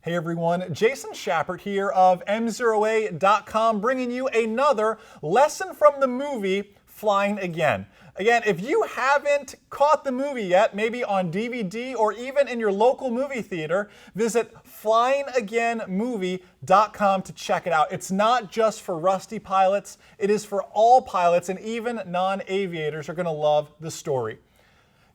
Hey everyone, Jason Schappert here of MzeroA.com bringing you another lesson from the movie Flying Again. Again, if you haven't caught the movie yet, maybe on DVD or even in your local movie theater, visit flyingagainmovie.com to check it out. It's not just for rusty pilots, it is for all pilots, and even non-aviators are going to love the story.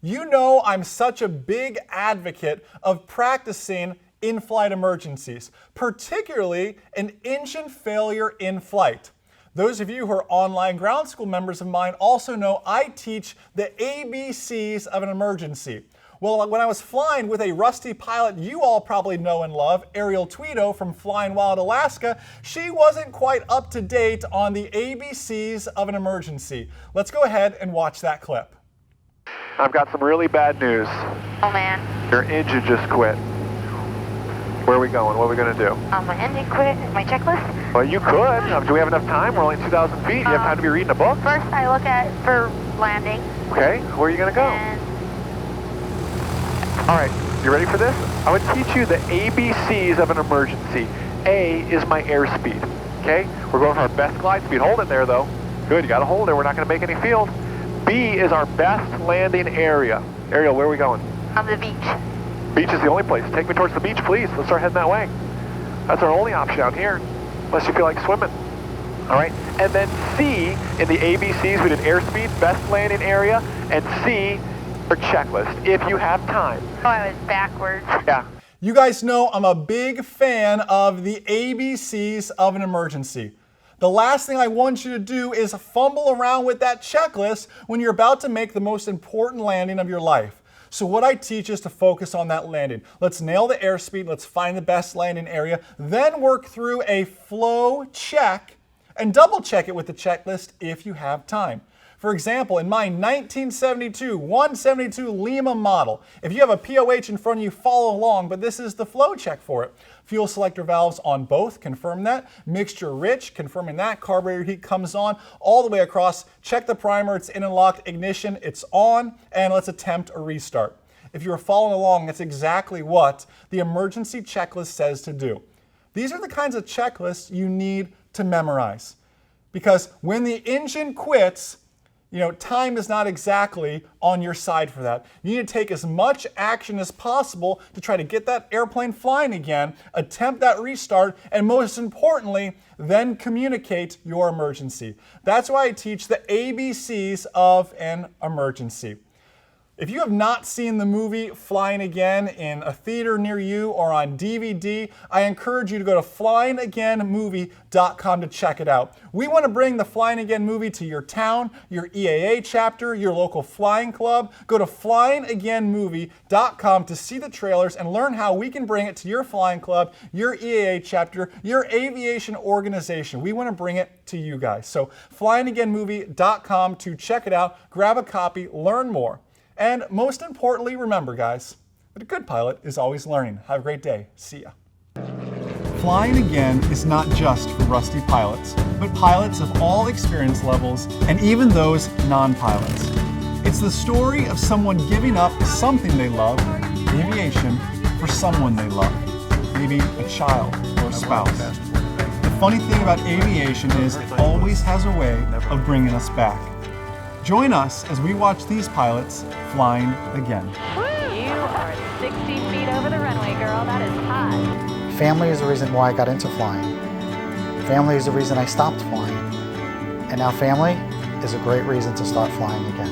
You know I'm such a big advocate of practicing in-flight emergencies, particularly an engine failure in flight. Those of you who are online ground school members of mine also know I teach the ABCs of an emergency. Well, when I was flying with a rusty pilot you all probably know and love, Ariel Tweedo from Flying Wild, Alaska, she wasn't quite up to date on the ABCs of an emergency. Let's go ahead and watch that clip. I've got some really bad news. Oh man. Your engine just quit. Where are we going? What are we going to do? My engine quit. My checklist? Well, you could. Do we have enough time? We're only 2,000 feet. You have time to be reading a book? First, I look at for landing. Okay. Where are you going to go? And all right. You ready for this? I would teach you the ABCs of an emergency. A is my airspeed. Okay? We're going for our best glide speed. Hold it there, though. Good. You got to hold it. We're not going to make any field. B is our best landing area. Ariel, where are we going? on the beach. Beach is the only place. Take me towards the beach, please. Let's start heading that way. That's our only option out here, unless you feel like swimming. All right, and then C in the ABCs, we did airspeed, best landing area, and C for checklist, if you have time. Oh, I was backwards. Yeah. You guys know I'm a big fan of the ABCs of an emergency. The last thing I want you to do is fumble around with that checklist when you're about to make the most important landing of your life. So what I teach is to focus on that landing. Let's nail the airspeed, let's find the best landing area, then work through a flow check and double check it with the checklist if you have time. For example, in my 1972 172 Lima model, if you have a POH in front of you, follow along, but this is the flow check for it. Fuel selector valves on both, confirm that. Mixture rich, confirming that. Carburetor heat comes on all the way across. Check the primer, it's in and locked. Ignition, it's on, and let's attempt a restart. If you're following along, that's exactly what the emergency checklist says to do. These are the kinds of checklists you need to memorize. Because when the engine quits, time is not exactly on your side for that. You need to take as much action as possible to try to get that airplane flying again, attempt that restart, and most importantly, then communicate your emergency. That's why I teach the ABCs of an emergency. If you have not seen the movie Flying Again in a theater near you or on DVD, I encourage you to go to flyingagainmovie.com to check it out. We want to bring the Flying Again movie to your town, your EAA chapter, your local flying club. Go to flyingagainmovie.com to see the trailers and learn how we can bring it to your flying club, your EAA chapter, your aviation organization. We want to bring it to you guys. So flyingagainmovie.com to check it out, grab a copy, learn more. And most importantly, remember guys, that a good pilot is always learning. Have a great day. See ya. Flying Again is not just for rusty pilots, but pilots of all experience levels and even those non-pilots. It's the story of someone giving up something they love, aviation, for someone they love, maybe a child or a spouse. The funny thing about aviation is it always has a way of bringing us back. Join us as we watch these pilots flying again. You are 60 feet over the runway, girl. That is hot. Family is the reason why I got into flying. Family is the reason I stopped flying. And now family is a great reason to start flying again.